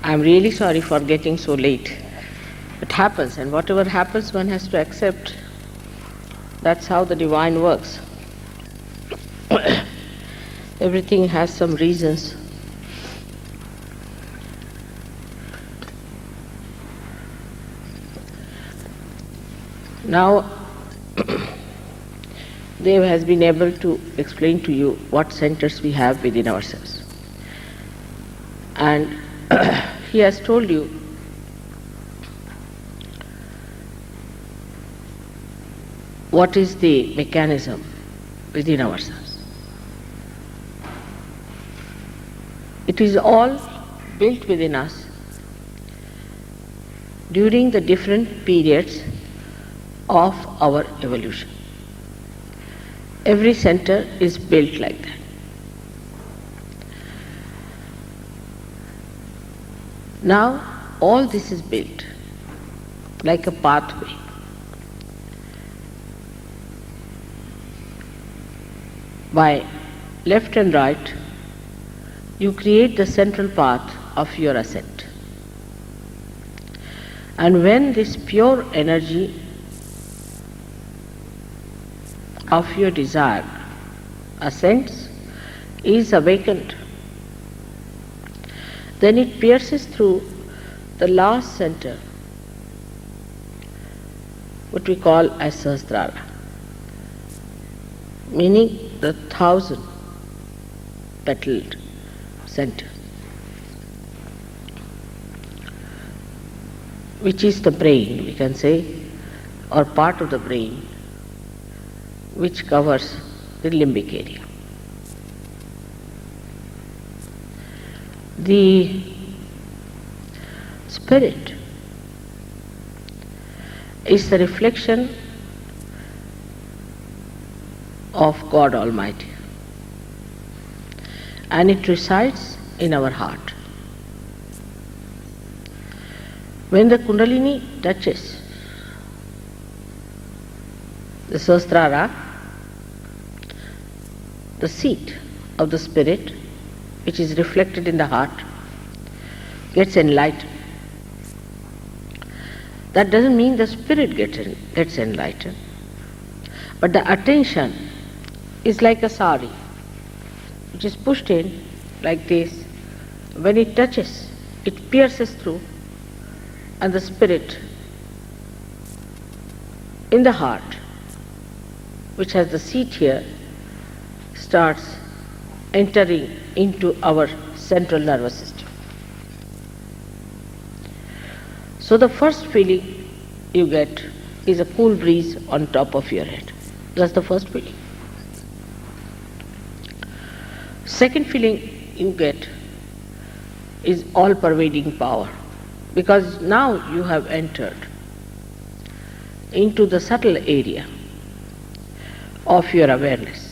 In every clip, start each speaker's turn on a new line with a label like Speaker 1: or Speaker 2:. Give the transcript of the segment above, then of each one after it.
Speaker 1: I'm really sorry for getting so late. It happens, and whatever happens, one has to accept. That's how the divine works. Everything has some reasons. Now, Dev has been able to explain to you what centers we have within ourselves. And he has told you what is the mechanism within ourselves. It is all built within us during the different periods of our evolution. Every center is built like that. Now, all this is built like a pathway. By left and right, you create the central path of your ascent. And when this pure energy of your desire ascends, is awakened, then it pierces through the last center, what we call as Sahasrara, meaning the 1,000 petaled center, which is the brain, we can say, or part of the brain, which covers the limbic area. The spirit is the reflection of God Almighty, and it resides in our heart. When the Kundalini touches the Sahasrara, the seat of the spirit, which is reflected in the heart, gets enlightened. That doesn't mean the spirit gets enlightened, but the attention is like a sari, which is pushed in like this. When it touches, it pierces through, and the spirit in the heart, which has the seat here, starts entering into our central nervous system. So the first feeling you get is a cool breeze on top of your head. That's the first feeling. Second feeling you get is all-pervading power, because now you have entered into the subtle area of your awareness.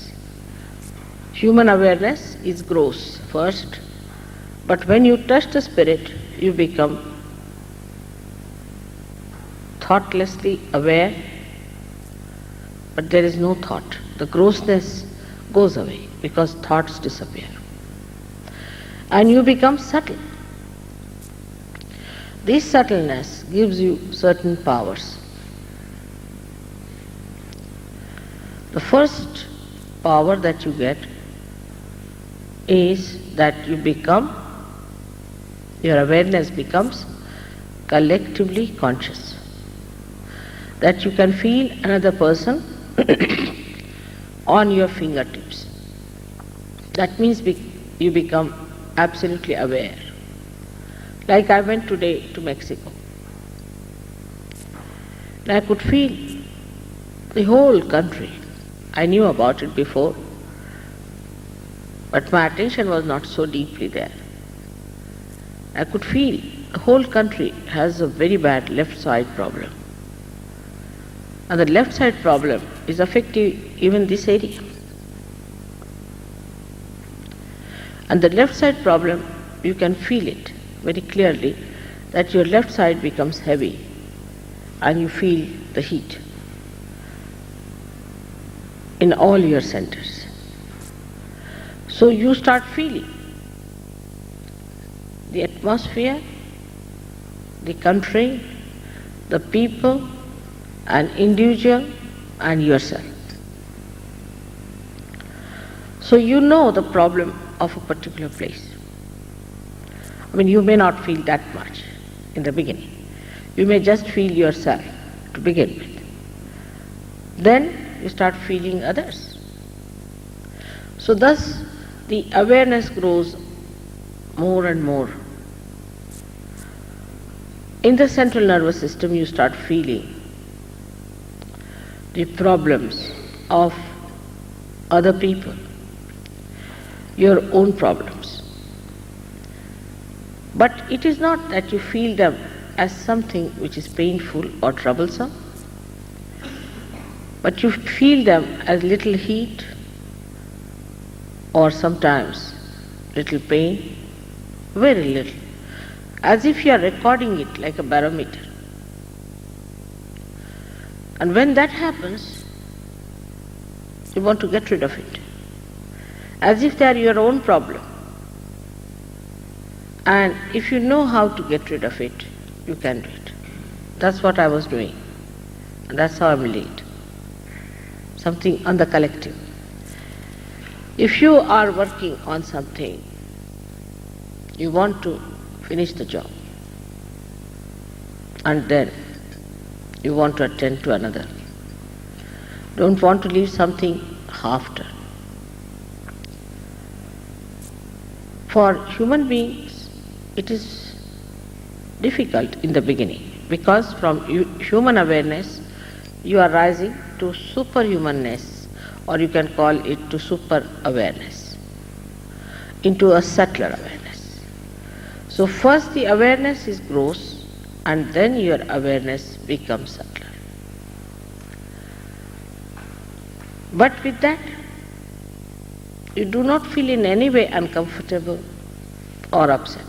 Speaker 1: Human awareness is gross first, but when you touch the spirit, you become thoughtlessly aware, but there is no thought. The grossness goes away because thoughts disappear. And you become subtle. This subtleness gives you certain powers. The first power that you get is that your awareness becomes collectively conscious. That you can feel another person on your fingertips. That means you become absolutely aware. Like I went today to Mexico. And I could feel the whole country. I knew about it before, but my attention was not so deeply there. I could feel the whole country has a very bad left side problem. And the left side problem is affecting even this area. And the left side problem, you can feel it very clearly, that your left side becomes heavy and you feel the heat in all your centers. So you start feeling the atmosphere the country, the people, an individual, and yourself. So you know the problem of a particular place. I mean, you may not feel that much in the beginning. You may just feel yourself to begin with. Then you start feeling others. So thus the awareness grows more and more. In the central nervous system you start feeling the problems of other people, your own problems. But it is not that you feel them as something which is painful or troublesome, but you feel them as little heat or sometimes little pain, very little, as if you are recording it like a barometer. And when that happens, you want to get rid of it, as if they are your own problem. And if you know how to get rid of it, you can do it. That's what I was doing. And that's how I'm late. Something on the collective. If you are working on something, you want to finish the job, and then you want to attend to another. Don't want to leave something half done. For human beings, it is difficult in the beginning, because from human awareness you are rising to superhumanness, or you can call it to super awareness, into a subtler awareness. So first the awareness is gross, and then your awareness becomes subtler. But with that, you do not feel in any way uncomfortable or upset,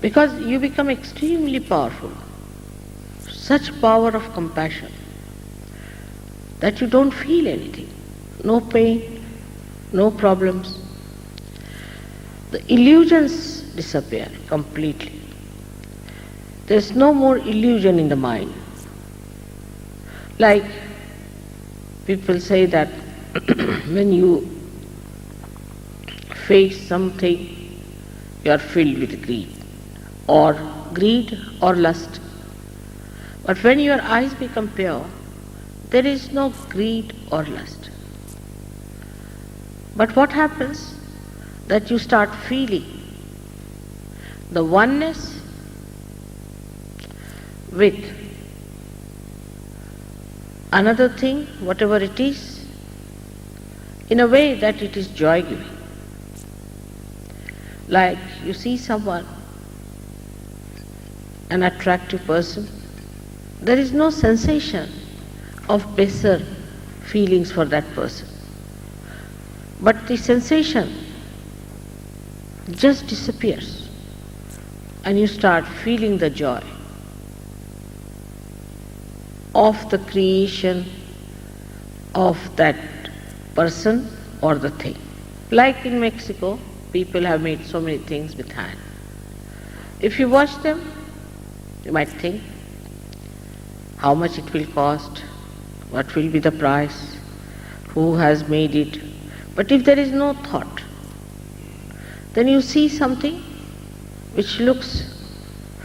Speaker 1: because you become extremely powerful, such power of compassion that you don't feel anything, no pain, no problems. The illusions disappear completely. There's no more illusion in the mind. Like people say that when you face something, you are filled with greed or lust. But when your eyes become pure, there is no greed or lust. But what happens? That you start feeling the oneness with another thing, whatever it is, in a way that it is joy-giving. Like you see someone, an attractive person, there is no sensation of baser feelings for that person, but the sensation just disappears, and you start feeling the joy of the creation of that person or the thing. Like in Mexico, people have made so many things with hand. If you watch them, you might think how much it will cost, what will be the price, who has made it. But if there is no thought, then you see something which looks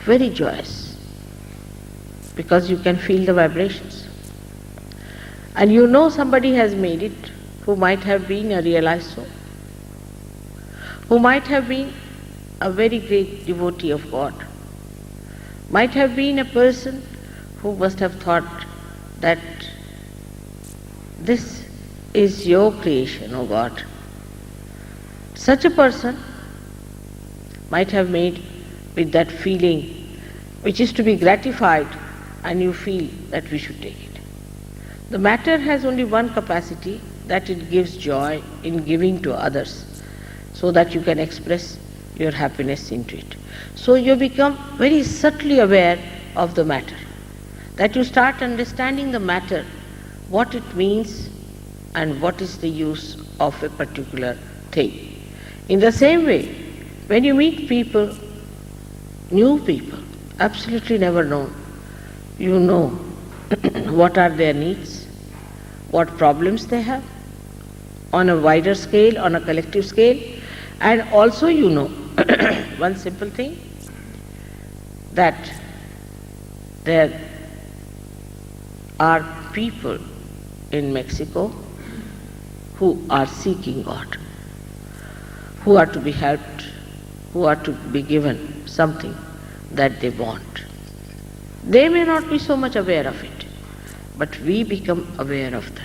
Speaker 1: very joyous, because you can feel the vibrations. And you know somebody has made it who might have been a realized soul, who might have been a very great devotee of God, might have been a person who must have thought that this is your creation, O God. Such a person might have made with that feeling which is to be gratified, and you feel that we should take it. The matter has only one capacity, that it gives joy in giving to others, so that you can express your happiness into it. So you become very subtly aware of the matter, that you start understanding the matter, what it means and what is the use of a particular thing. In the same way, when you meet people new people, absolutely never known. You know what are their needs, what problems they have, on a wider scale, on a collective scale, and also you know one simple thing, that there are people in Mexico who are seeking God, who are to be helped, who are to be given something that they want. They may not be so much aware of it, but we become aware of them.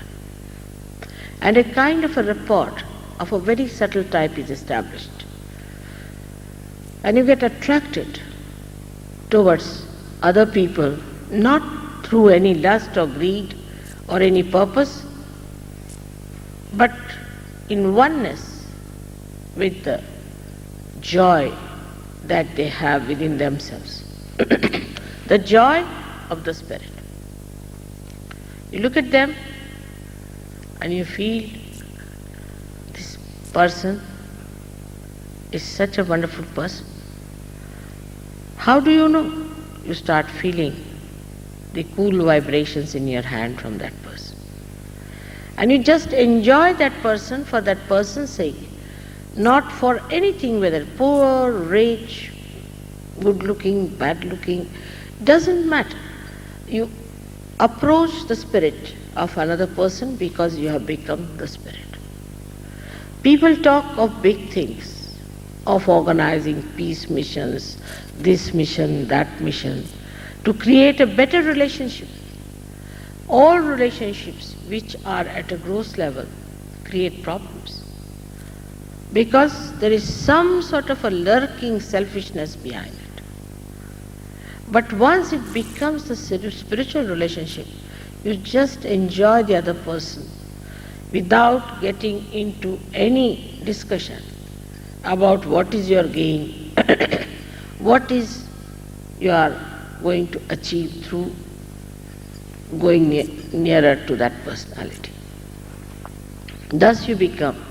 Speaker 1: And a kind of a rapport of a very subtle type is established. And you get attracted towards other people, not through any lust or greed or any purpose, but in oneness with the joy that they have within themselves. The joy of the Spirit. You look at them and you feel this person is such a wonderful person. How do you know? You start feeling the cool vibrations in your hand from that person. And you just enjoy that person for that person's sake, not for anything, whether poor, rich, good looking, bad looking, doesn't matter. You approach the spirit of another person because you have become the spirit. People talk of big things, of organizing peace missions, this mission, that mission, to create a better relationship. All relationships which are at a gross level create problems, because there is some sort of a lurking selfishness behind it. But once it becomes a spiritual relationship, you just enjoy the other person without getting into any discussion about what is your gain, what is you are going to achieve through going nearer to that personality. Thus you become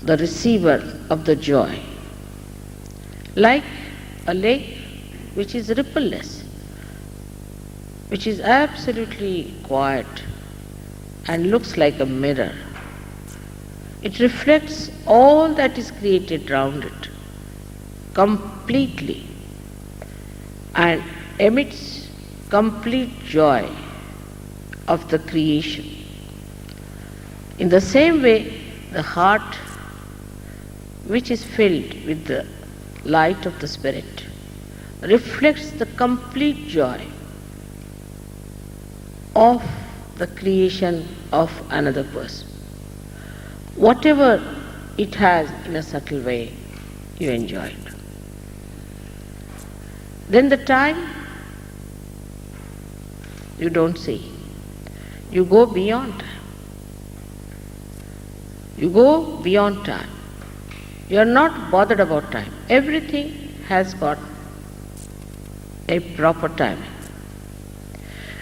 Speaker 1: the receiver of the joy, like a lake which is rippleless, which is absolutely quiet and looks like a mirror. It reflects all that is created round it completely and emits complete joy of the creation. In the same way, the heart, which is filled with the light of the Spirit, reflects the complete joy of the creation of another person. Whatever it has in a subtle way, you enjoy it. Then the time you don't see. You go beyond time. You go beyond time. You are not bothered about time. Everything has got a proper timing.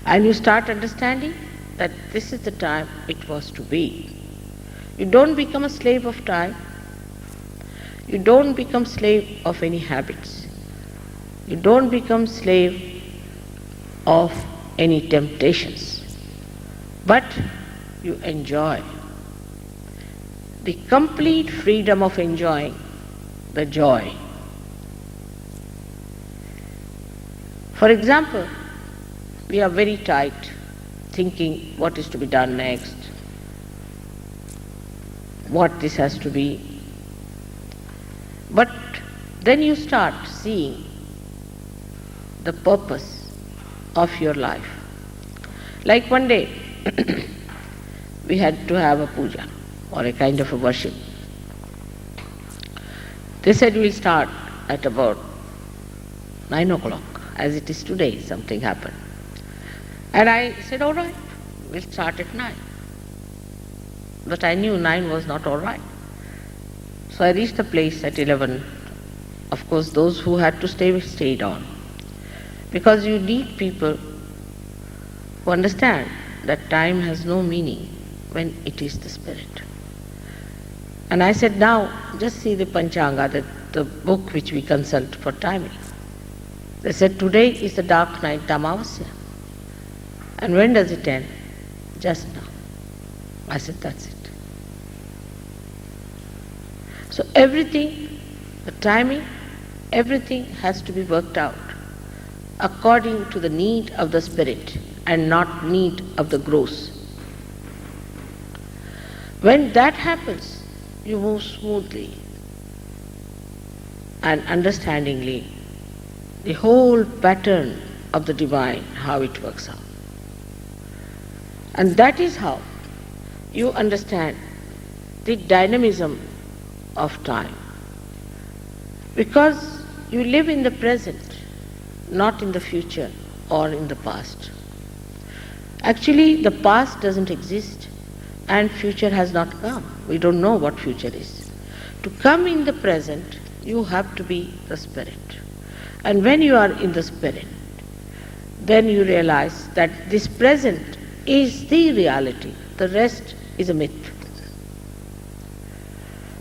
Speaker 1: And you start understanding that this is the time it was to be. You don't become a slave of time. You don't become slave of any habits. You don't become slave of any temptations. But you enjoy the complete freedom of enjoying the joy. For example, we are very tight, thinking what is to be done next, what this has to be. But then you start seeing the purpose of your life. Like one day, we had to have a puja, or a kind of a worship. They said we'll start at about 9 o'clock. As it is today, something happened. And I said, all right, we'll start at 9. But I knew 9 was not all right. So I reached the place at 11. Of course, those who had to stay stayed on. Because you need people who understand that time has no meaning when it is the Spirit. And I said, now, just see the Panchanga, the the book which we consult for timing. They said today is the dark night, Amavasya. And when does it end? Just now. I said, that's it. So everything, the timing, everything has to be worked out according to the need of the spirit and not need of the gross. When that happens, you move smoothly and understandingly the whole pattern of the divine, how it works out. And that is how you understand the dynamism of time. Because you live in the present, not in the future or in the past. Actually, the past doesn't exist and future has not come. We don't know what future is. To come in the present, you have to be the spirit. And when you are in the spirit, then you realize that this present is the reality. The rest is a myth.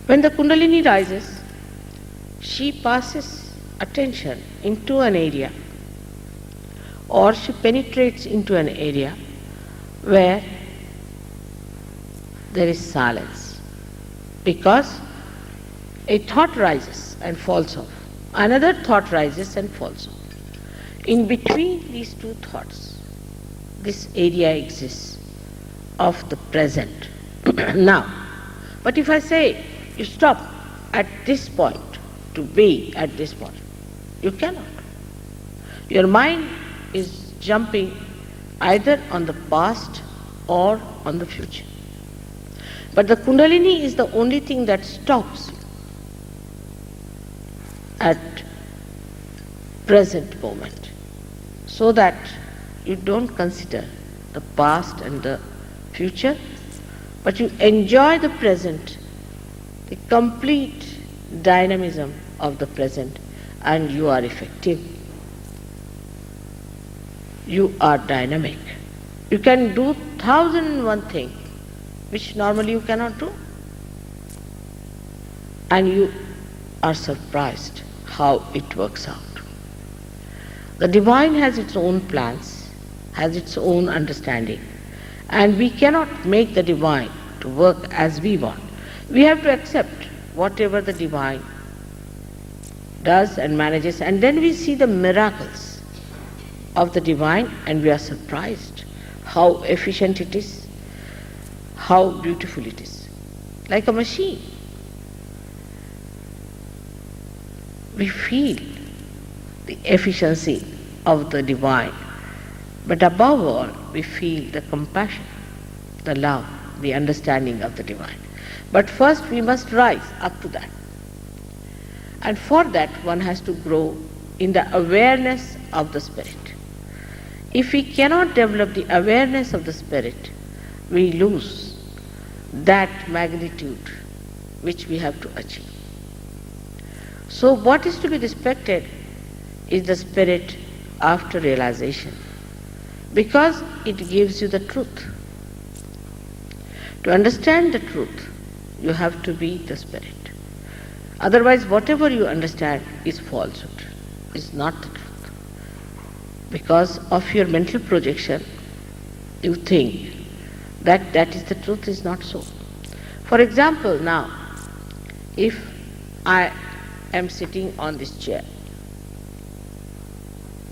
Speaker 1: When the Kundalini rises, she passes attention into an area, or she penetrates into an area where there is silence, because a thought rises and falls off. Another thought rises and falls off. In between these two thoughts, this area exists of the present. Now, but if I say you stop at this point to be at this point, you cannot. Your mind is jumping either on the past or on the future. But the Kundalini is the only thing that stops you at present moment, so that you don't consider the past and the future, but you enjoy the present, the complete dynamism of the present, and you are effective. You are dynamic. You can do 1,001 things which normally you cannot do. And you are surprised how it works out. The divine has its own plans, has its own understanding, and we cannot make the divine to work as we want. We have to accept whatever the divine does and manages, and then we see the miracles of the divine and we are surprised how efficient it is, how beautiful it is. Like a machine. We feel the efficiency of the divine, but above all we feel the compassion, the love, the understanding of the divine. But first we must rise up to that. And for that one has to grow in the awareness of the spirit. If we cannot develop the awareness of the spirit, we lose that magnitude which we have to achieve. So what is to be respected is the spirit after realization, because it gives you the truth. To understand the truth, you have to be the spirit. Otherwise, whatever you understand is falsehood, is not the truth. Because of your mental projection, you think that that is the truth, is not so. For example, now, if I am sitting on this chair,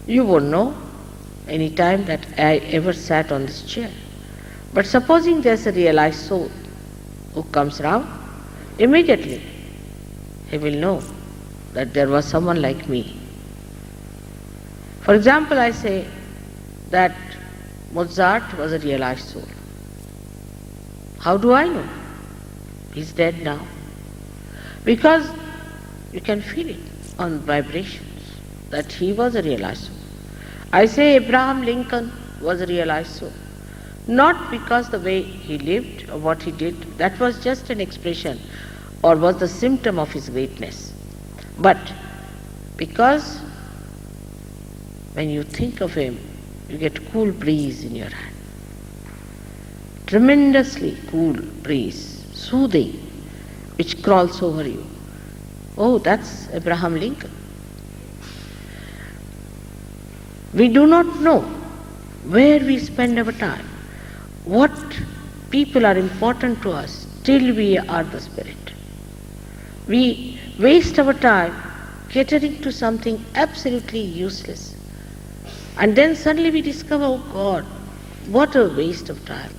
Speaker 1: you won't know any time that I ever sat on this chair. But supposing there's a realized soul who comes round, immediately he will know that there was someone like me. For example, I say that Mozart was a realized soul. How do I know? He's dead now. Because you can feel it on vibrations that he was a realized soul. I say Abraham Lincoln was a realized soul. Not because the way he lived or what he did, that was just an expression or was the symptom of his greatness. But because when you think of him, you get cool breeze in your hand. Tremendously cool breeze, soothing, which crawls over you. Oh, that's Abraham Lincoln. We do not know where we spend our time, what people are important to us till we are the spirit. We waste our time catering to something absolutely useless. And then suddenly we discover, oh God, what a waste of time.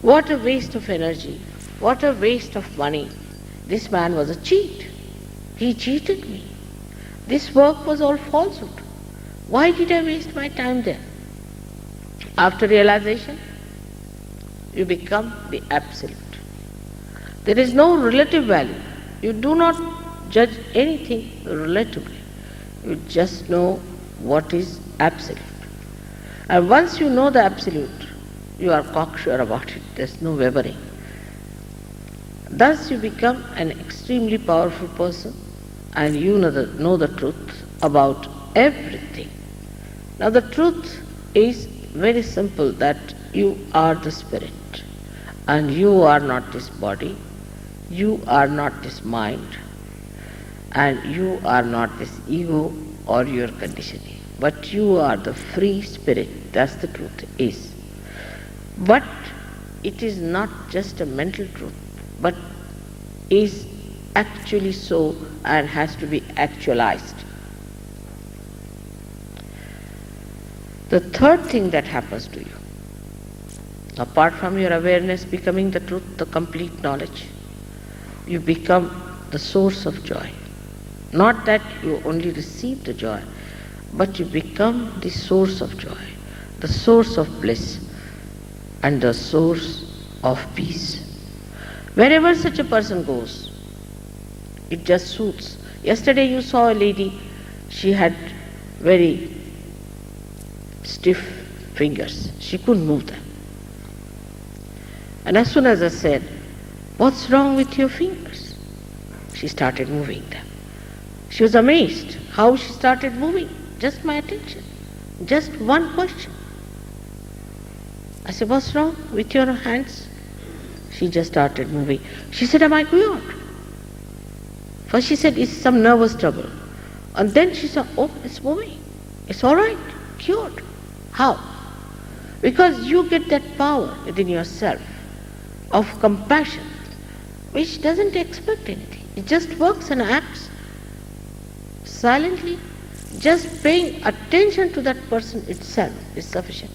Speaker 1: What a waste of energy. What a waste of money. This man was a cheat. He cheated me. This work was all falsehood. Why did I waste my time there? After realization, you become the absolute. There is no relative value. You do not judge anything relatively. You just know what is absolute. And once you know the absolute, you are cocksure about it. There's no wavering. Thus you become an extremely powerful person and you know the truth about everything. Now the truth is very simple, that you are the spirit and you are not this body, you are not this mind, and you are not this ego or your conditioning, but you are the free spirit. That's the truth is. But it is not just a mental truth, but is actually so and has to be actualized. The third thing that happens to you, apart from your awareness becoming the truth, the complete knowledge, you become the source of joy. Not that you only receive the joy, but you become the source of joy, the source of bliss, and the source of peace. Wherever such a person goes, it just suits. Yesterday you saw a lady, she had very stiff fingers. She couldn't move them. And as soon as I said, "What's wrong with your fingers?" she started moving them. She was amazed how she started moving. Just my attention. Just one question. I said, "What's wrong with your hands?" She just started moving. She said, "Am I cured?" First she said, "It's some nervous trouble." And then she said, "Oh, it's moving. It's all right. Cured." How? Because you get that power within yourself of compassion, which doesn't expect anything. It just works and acts silently. Just paying attention to that person itself is sufficient.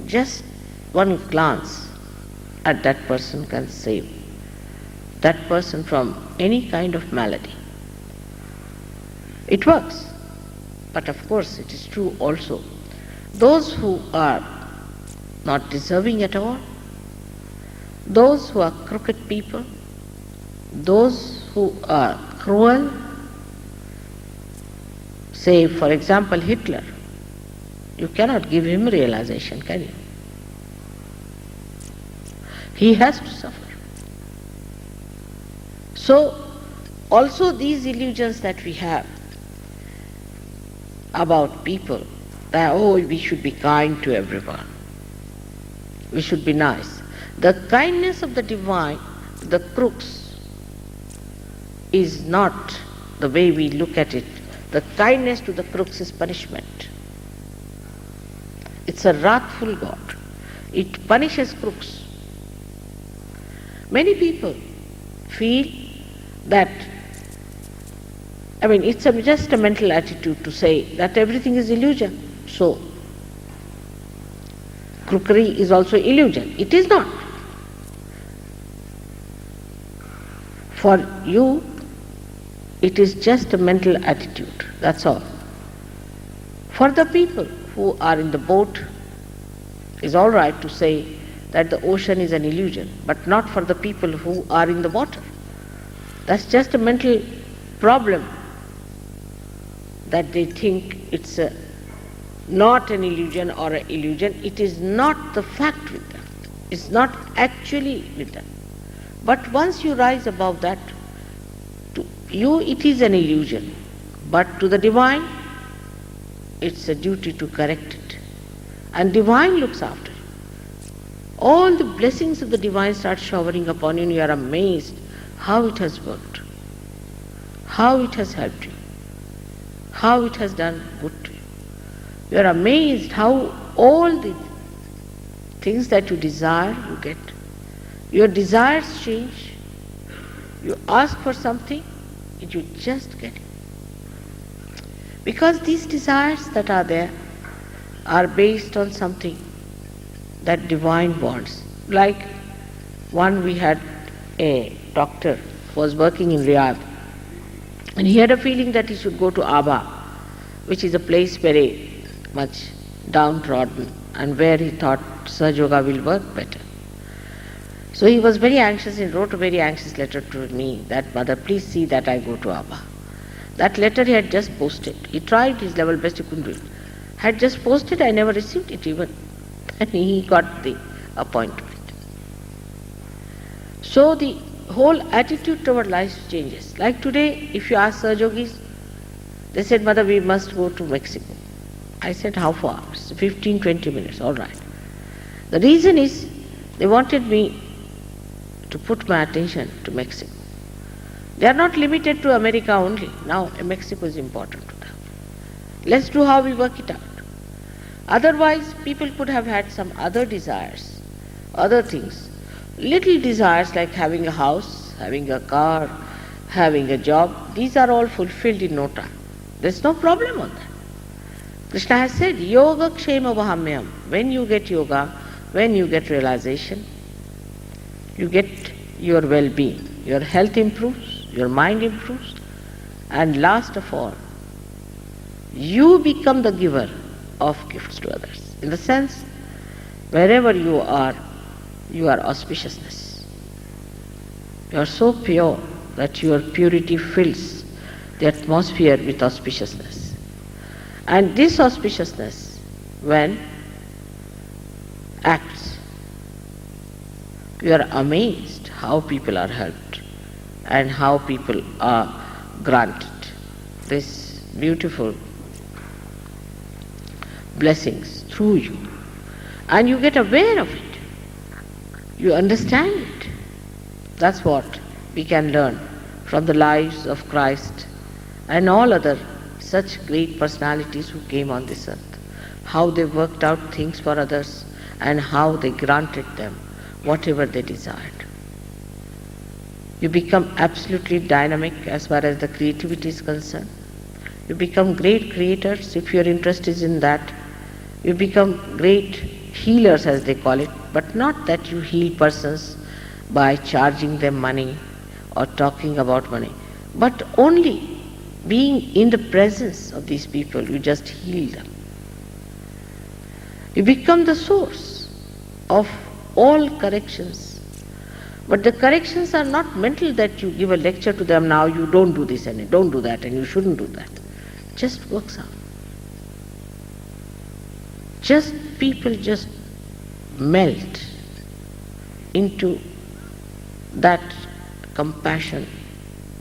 Speaker 1: Just one glance at that person can save that person from any kind of malady. It works. But of course it is true also, those who are not deserving at all, those who are crooked people, those who are cruel, say for example Hitler, you cannot give him realization, can you? He has to suffer. So also these illusions that we have about people, that oh, we should be kind to everyone, we should be nice. The kindness of the divine, the crooks, is not the way we look at it. The kindness to the crooks is punishment. It's a wrathful God. It punishes crooks. Many people feel that, it's just a mental attitude to say that everything is illusion. So, crookery is also illusion. It is not. For you, it is just a mental attitude. That's all. For the people who are in the boat, it's all right to say that the ocean is an illusion, but not for the people who are in the water. That's just a mental problem, that they think it's not an illusion or an illusion. It is not the fact with them. It's not actually with them. But once you rise above that, to you it is an illusion, but to the divine it's a duty to correct it. And divine looks after you. All the blessings of the divine start showering upon you and you are amazed how it has worked. how it has helped you, how it has done good to you. You are amazed how all the things that you desire, you get. Your desires change. You ask for something, and you just get it. Because these desires that are there are based on something that divine wants. Like one, we had a doctor who was working in Riyadh, and he had a feeling that he should go to Aba, which is a place very much downtrodden and where he thought Sahaja Yoga will work better. So he was very anxious and wrote a very anxious letter to me that, Mother, please see that I go to Aba. That letter he had just posted. He tried his level best, he couldn't do it. Had just posted, I never received it even. And he got the appointment. So the whole attitude toward life changes. Like today, if you ask Sahajogis, they said, Mother, we must go to Mexico. I said, how far? 15, 20 minutes, all right. The reason is, they wanted me to put my attention to Mexico. They are not limited to America only. Now Mexico is important to them. Let's do how we work it out. Otherwise, people could have had some other desires, other things. Little desires like having a house, having a car, having a job, these are all fulfilled in no time. There's no problem on that. Krishna has said, Yoga Kshema Vahamyam. When you get yoga, when you get realization, you get your well-being. Your health improves, your mind improves, and last of all, you become the giver of gifts to others. In the sense, wherever you are auspiciousness. You are so pure that your purity fills the atmosphere with auspiciousness. And this auspiciousness, when acts, you are amazed how people are helped and how people are granted this beautiful blessings through you. And you get aware of it. You understand it. That's what we can learn from the lives of Christ and all other such great personalities who came on this earth. How they worked out things for others and how they granted them whatever they desired. You become absolutely dynamic as far as the creativity is concerned. You become great creators if your interest is in that. You become great healers, as they call it, but not that you heal persons by charging them money or talking about money, but only being in the presence of these people, you just heal them. You become the source of all corrections. But the corrections are not mental that you give a lecture to them, now you don't do this and you don't do that and you shouldn't do that. It just works out. People just melt into that compassion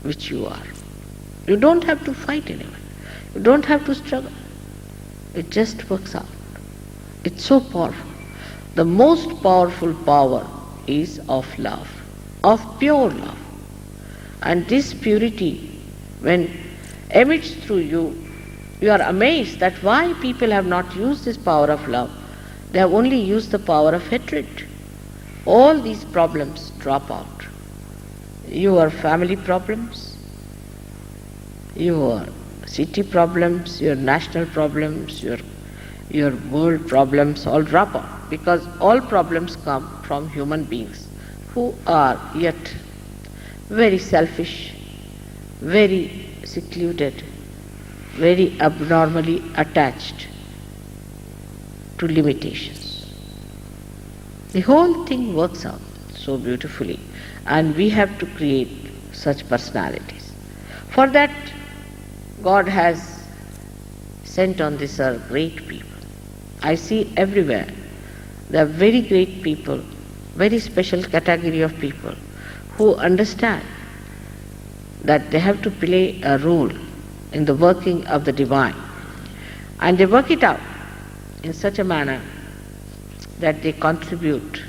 Speaker 1: which you are. You don't have to fight anyone. You don't have to struggle. It just works out. It's so powerful. The most powerful power is of love, of pure love. And this purity, when emits through you, you are amazed that why people have not used this power of love. They have only used the power of hatred. All these problems drop out. Your family problems, your city problems, your national problems, your world problems all drop out, because all problems come from human beings who are yet very selfish, very secluded, very abnormally attached to limitations. The whole thing works out so beautifully, and we have to create such personalities. For that, God has sent on this earth great people. I see everywhere there are very great people, very special category of people who understand that they have to play a role in the working of the divine. And they work it out in such a manner that they contribute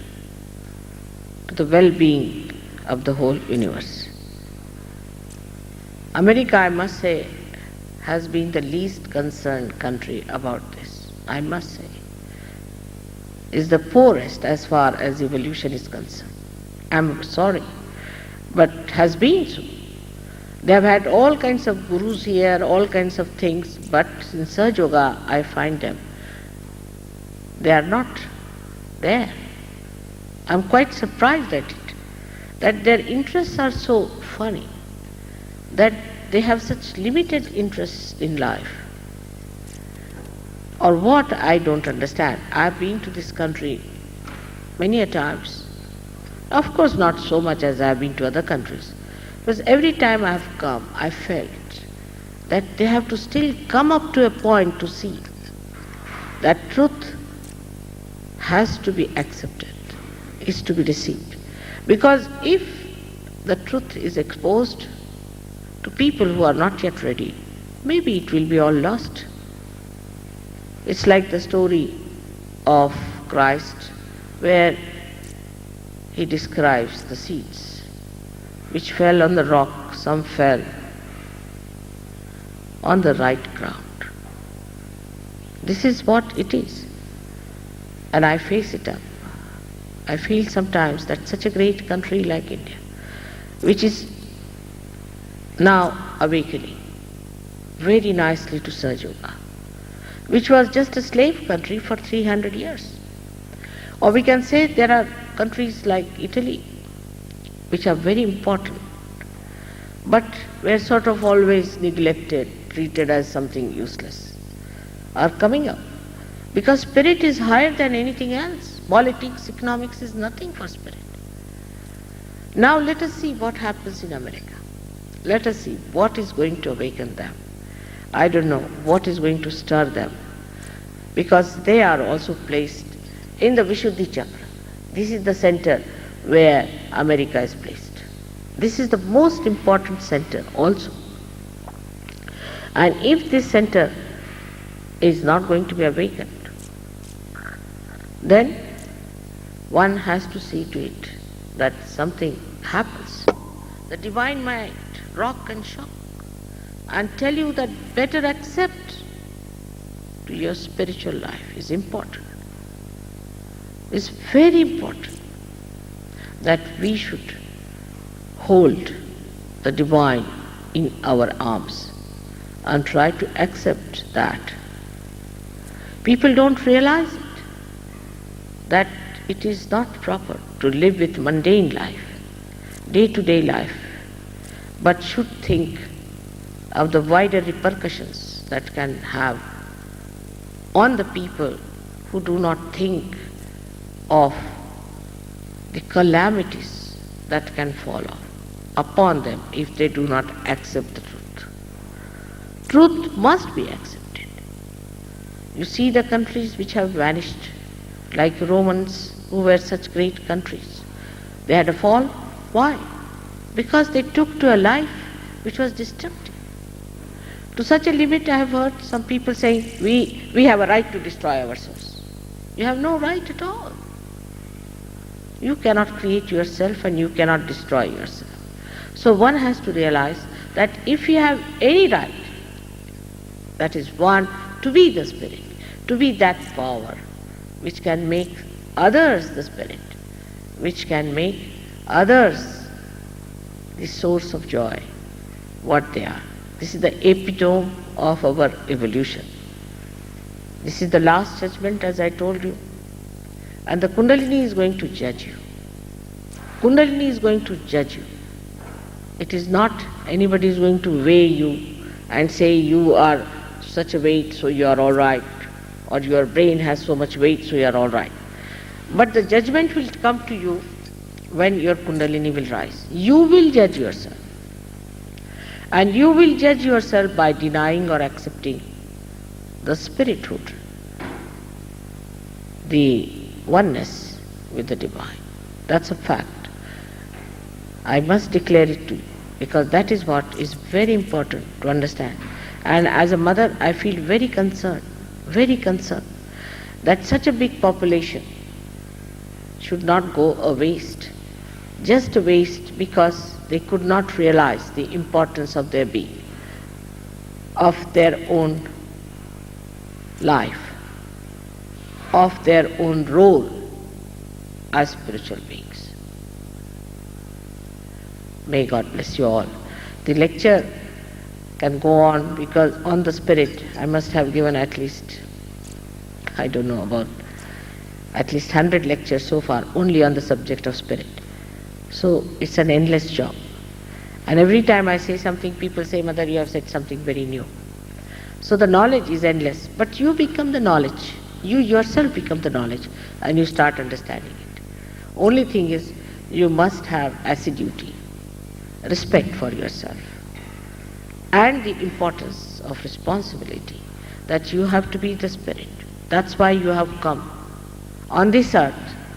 Speaker 1: to the well-being of the whole universe. America, I must say, has been the least concerned country about this, I must say. Is the poorest as far as evolution is concerned. I'm sorry, but has been so. They have had all kinds of gurus here, all kinds of things, but in Sahaja Yoga I find them, they are not there. I'm quite surprised at it, that their interests are so funny, that they have such limited interests in life. Or what, I don't understand. I've been to this country many a times. Of course not so much as I've been to other countries. Because every time I've come, I felt that they have to still come up to a point to see that truth has to be accepted, is to be received. Because if the truth is exposed to people who are not yet ready, maybe it will be all lost. It's like the story of Christ where he describes the seeds which fell on the rock, some fell on the right ground. This is what it is. And I face it up. I feel sometimes that such a great country like India, which is now awakening very nicely to Sahaja Yoga, which was just a slave country for 300 years. Or we can say there are countries like Italy, which are very important, but were sort of always neglected, treated as something useless, are coming up. Because spirit is higher than anything else. Politics, economics is nothing for spirit. Now let us see what happens in America. Let us see what is going to awaken them. I don't know what is going to stir them, because they are also placed in the Vishuddhi Chakra. This is the center where America is placed. This is the most important center also. And if this center is not going to be awakened, then one has to see to it that something happens. The divine might rock and shock and tell you that better accept to your spiritual life is important. It's very important that we should hold the divine in our arms and try to accept that. People don't realize it, that it is not proper to live with mundane life, day-to-day life, but should think of the wider repercussions that can have on the people who do not think of the calamities that can follow upon them if they do not accept the truth. Truth must be accepted. You see the countries which have vanished, like Romans, who were such great countries. They had a fall. Why? Because they took to a life which was destructive. To such a limit, I have heard some people saying, we have a right to destroy ourselves. You have no right at all. You cannot create yourself and you cannot destroy yourself. So one has to realize that if you have any right, that is one, to be the spirit, to be that power which can make others the spirit, which can make others the source of joy, what they are. This is the epitome of our evolution. This is the last judgment, as I told you. And the Kundalini is going to judge you. Kundalini is going to judge you. It is not anybody is going to weigh you and say you are such a weight, so you are all right, or your brain has so much weight, so you are all right. But the judgment will come to you when your Kundalini will rise. You will judge yourself. And you will judge yourself by denying or accepting the spirithood, the oneness with the divine. That's a fact. I must declare it to you, because that is what is very important to understand. And as a mother, I feel very concerned that such a big population should not go a waste, just a waste because they could not realize the importance of their being, of their own life, of their own role as spiritual beings. May God bless you all. The lecture can go on because on the spirit I must have given at least, I don't know, about at least 100 lectures so far only on the subject of spirit. So it's an endless job. And every time I say something, people say, Mother, you have said something very new. So the knowledge is endless, but you become the knowledge. You yourself become the knowledge and you start understanding it. Only thing is, you must have assiduity, respect for yourself, and the importance of responsibility that you have to be the spirit. That's why you have come on this earth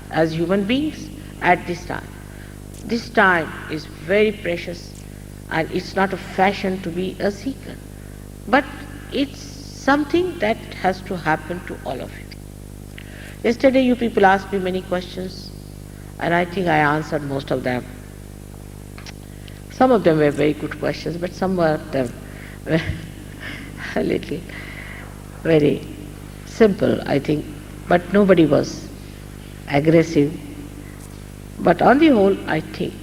Speaker 1: as human beings at this time. This time is very precious, and it's not a fashion to be a seeker, but it's something that has to happen to all of you. Yesterday you people asked me many questions, and I think I answered most of them. Some of them were very good questions, but some of them were a little very simple, I think, but nobody was aggressive. But on the whole, I think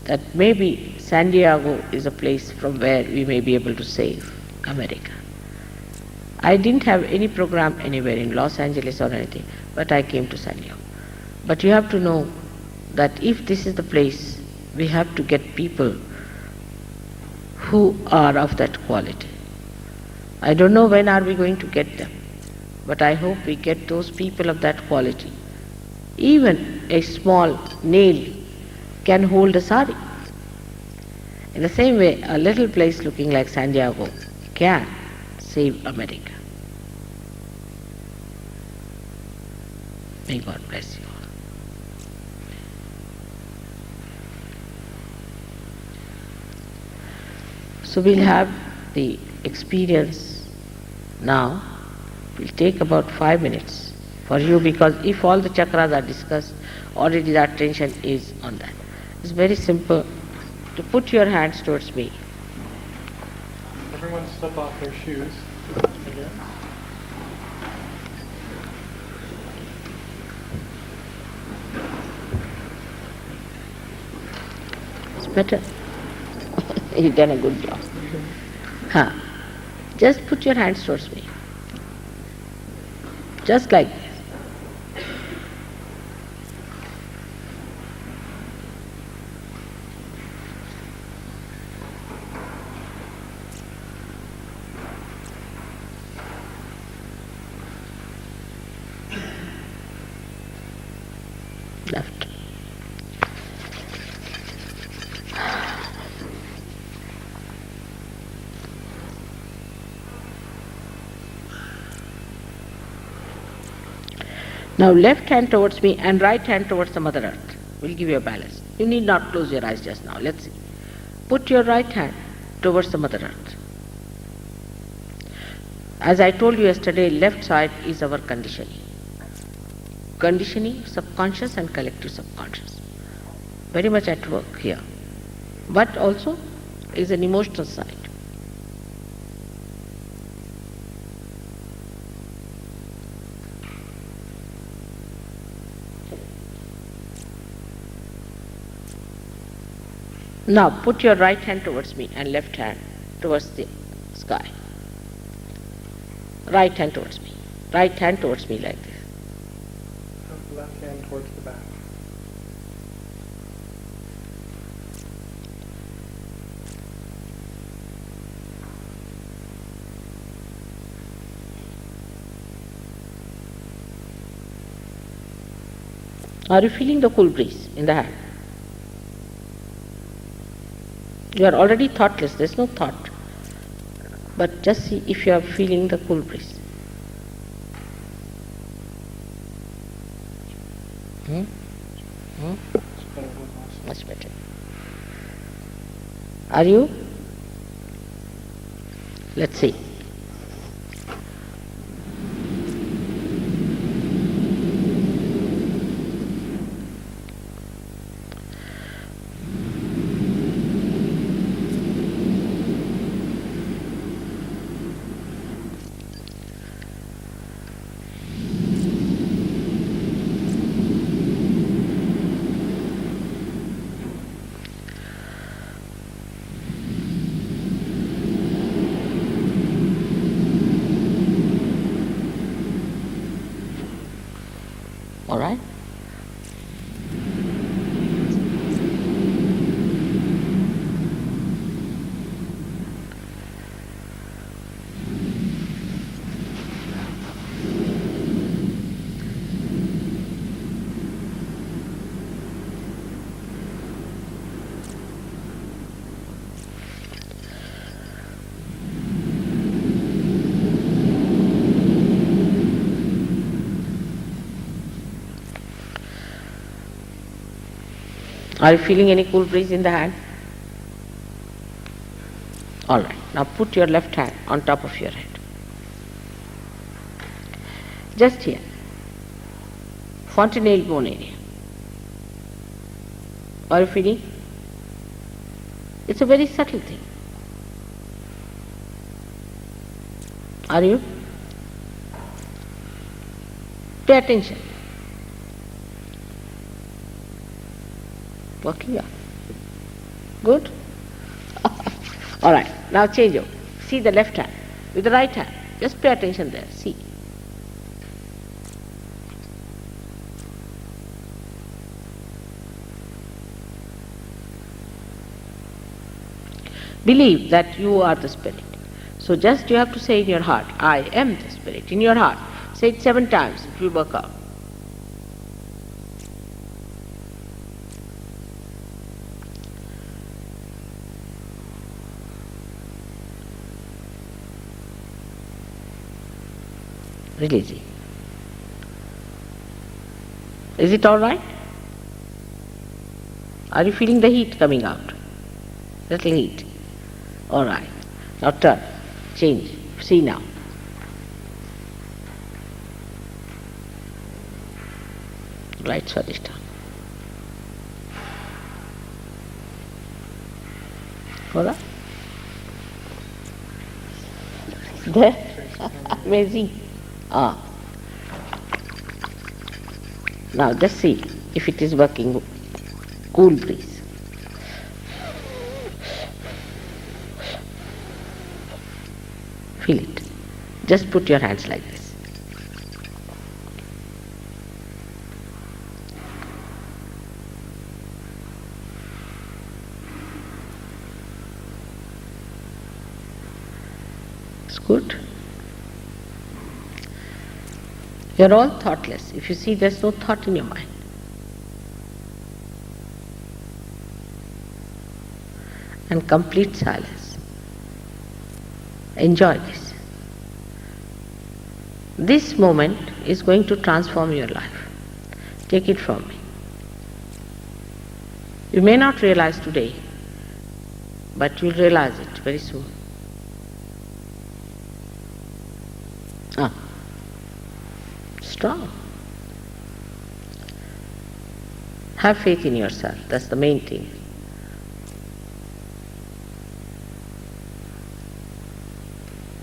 Speaker 1: that maybe San Diego is a place from where we may be able to save America. I didn't have any program anywhere in Los Angeles or anything, but I came to San Diego. But you have to know that if this is the place, we have to get people who are of that quality. I don't know when are we going to get them, but I hope we get those people of that quality. Even a small nail can hold a sari. In the same way, a little place looking like San Diego can save America. May God bless you all. So we'll have the experience now. We'll take about 5 minutes for you, because if all the chakras are discussed, already the attention is on that. It's very simple to put your hands towards me.
Speaker 2: Everyone step off their shoes again.
Speaker 1: It's better. You've done a good job. Just put your hands towards me. Just like this. Left. Now left hand towards me and right hand towards the Mother Earth. We'll give you a balance. You need not close your eyes just now. Let's see. Put your right hand towards the Mother Earth. As I told you yesterday, left side is our conditioning. Conditioning, subconscious and collective subconscious. Very much at work here. But also is an emotional side. Now put your right hand towards me and left hand towards the sky. Right hand towards me. Right hand towards me like this.
Speaker 2: Left hand towards the back.
Speaker 1: Are you feeling the cool breeze in the hand? You are already thoughtless, there is no thought. But just see if you are feeling the cool breeze. Much better. Are you? Let's see. Are you feeling any cool breeze in the hand? All right. Now put your left hand on top of your head. Just here. Fontanelle bone area. Are you feeling? It's a very subtle thing. Are you? Pay attention. Working out. Good? All right. Now change over. See the left hand with the right hand. Just pay attention there. See. Believe that you are the spirit. So just you have to say in your heart, I am the spirit. In your heart. Say it 7 times. It will work out. Release it. Is it all right? Are you feeling the heat coming out? Little heat. All right. Now turn. Change. See now. Right Swadhisthana. All right. There. Amazing. Ah. Now just see if it is working. Cool breeze. Feel it. Just put your hands like this. It's good. You're all thoughtless. If you see there's no thought in your mind. And complete silence. Enjoy this. This moment is going to transform your life. Take it from me. You may not realize today, but you'll realize it very soon. Strong. Have faith in yourself. That's the main thing.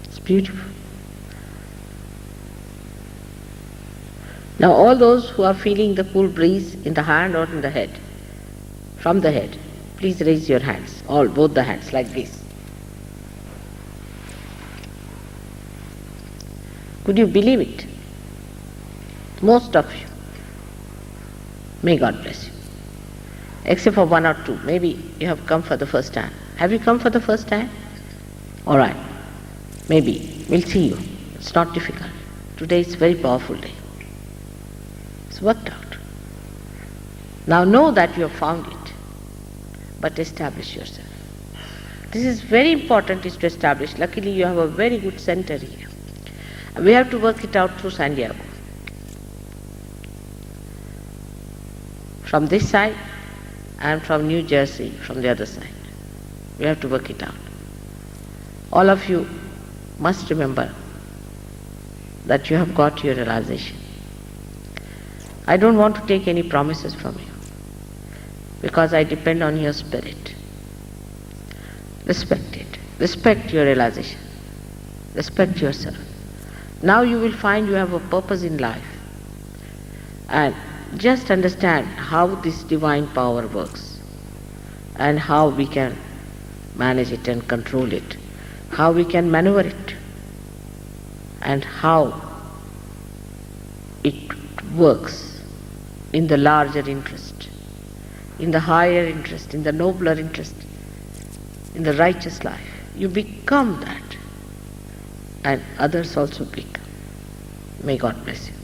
Speaker 1: It's beautiful. Now all those who are feeling the cool breeze in the hand or in the head, from the head, please raise your hands, both the hands like this. Could you believe it? Most of you. May God bless you. Except for 1 or 2. Maybe you have come for the first time. Have you come for the first time? All right. Maybe. We'll see you. It's not difficult. Today is a very powerful day. It's worked out. Now know that you have found it. But establish yourself. This is very important is to establish. Luckily you have a very good center here. We have to work it out through San Diego. From this side and from New Jersey, from the other side. We have to work it out. All of you must remember that you have got your realization. I don't want to take any promises from you because I depend on your spirit. Respect it. Respect your realization. Respect yourself. Now you will find you have a purpose in life. And just understand how this divine power works and how we can manage it and control it, how we can maneuver it, and how it works in the larger interest, in the higher interest, in the nobler interest, in the righteous life. You become that, and others also become. May God bless you.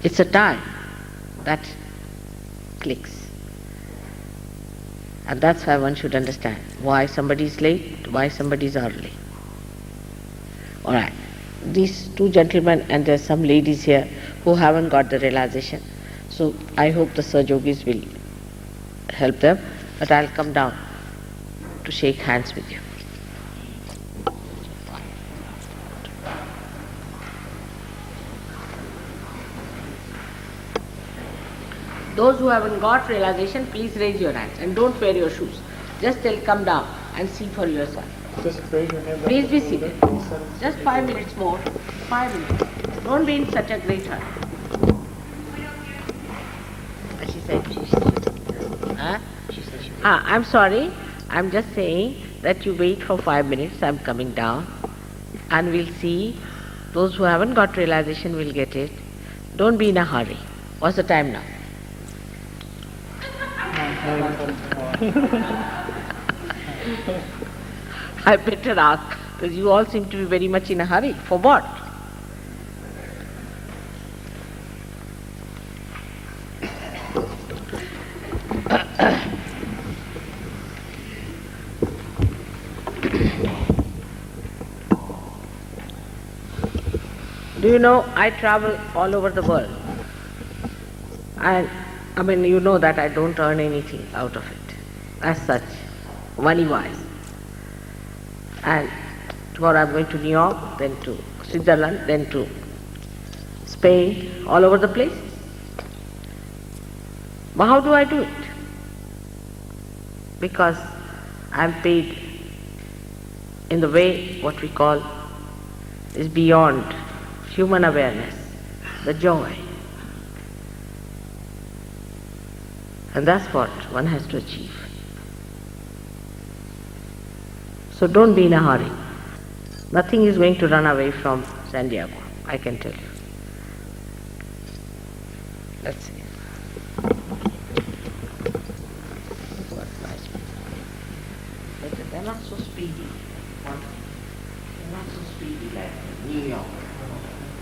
Speaker 1: It's a time that clicks. And that's why one should understand why somebody is late, why somebody is early. All right. These 2 gentlemen and there's some ladies here who haven't got the realization. So I hope the Sahajogis will help them, but I'll come down to shake hands with you. Those who haven't got realization, please raise your hands and don't wear your shoes. Just tell, come down and see for yourself.
Speaker 2: Just raise your hand up.
Speaker 1: Please be
Speaker 2: a little
Speaker 1: seated.
Speaker 2: bit.
Speaker 1: Just 5 minutes more. 5 minutes. Don't be in such a great hurry. She said she Huh?
Speaker 2: She said she
Speaker 1: I'm sorry. I'm just saying that you wait for 5 minutes. I'm coming down and we'll see. Those who haven't got realization will get it. Don't be in a hurry. What's the time now? I better ask, because you all seem to be very much in a hurry. For what? Do you know, I travel all over the world. And you know that I don't earn anything out of it, as such, money-wise. And tomorrow I'm going to New York, then to Switzerland, then to Spain, all over the place. But how do I do it? Because I'm paid in the way what we call is beyond human awareness, the joy. And that's what one has to achieve. So don't be in a hurry. Nothing is going to run away from San Diego, I can tell you. Let's see. What nice people. But they're not so speedy. They're not so speedy like New York.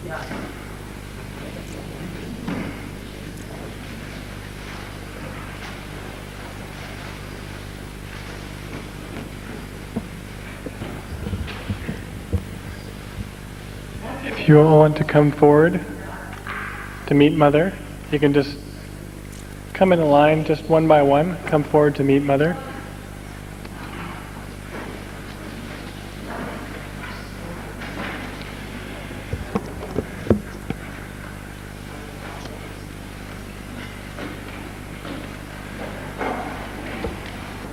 Speaker 1: Yeah.
Speaker 2: If you all want to come forward to meet Mother, you can just come in a line, just one by one, come forward to meet Mother.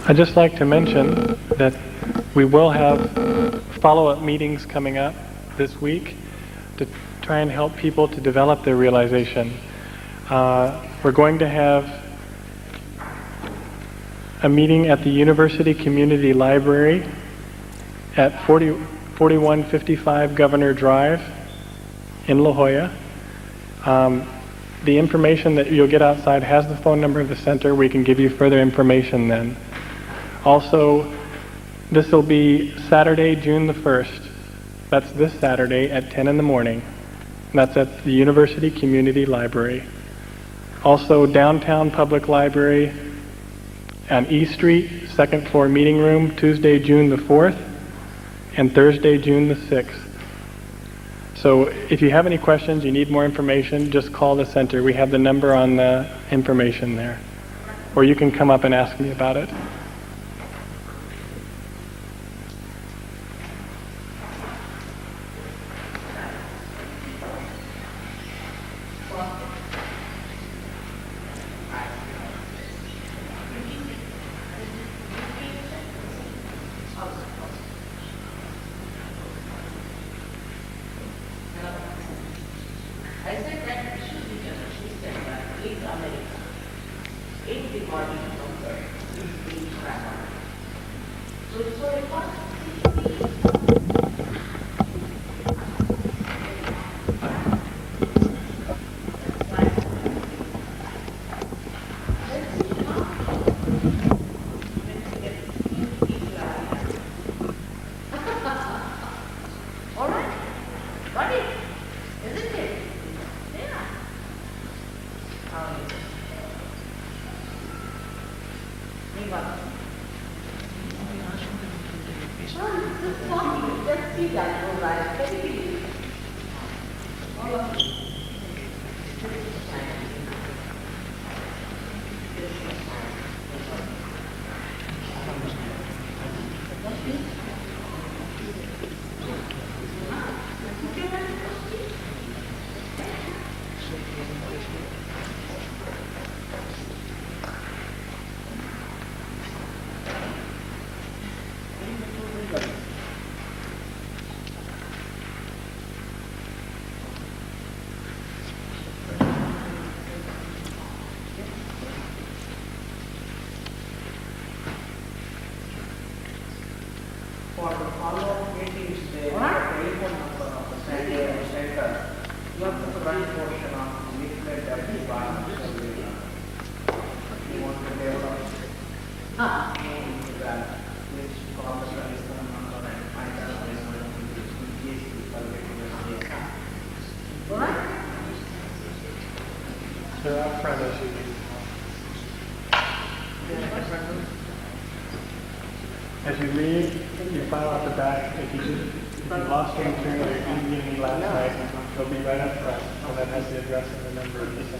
Speaker 2: I'd just like to mention that we will have follow-up meetings coming up this week to try and help people to develop their realization. We're going to have a meeting at the University Community Library at 4155 Governor Drive in La Jolla. The information that you'll get outside has the phone number of the center. We can give you further information then. Also, this will be Saturday, June the 1st. That's this Saturday at 10 in the morning. And that's at the University Community Library. Also, Downtown Public Library on E Street, second floor meeting room, Tuesday, June the 4th, and Thursday, June the 6th. So if you have any questions, you need more information, just call the center. We have the number on the information there. Or you can come up and ask me about it.
Speaker 3: For the follow-up meetings, they have a telephone number of the center. You have the front portion of the leaflet that is filed. So you want to develop that, which call the telephone number and find out this one in case people get to the account.
Speaker 2: They're out front as you leave. As you leave, you file out the back. If you lost your material or you didn't get any last night, they'll be right up front, and that has the address and the number of the center.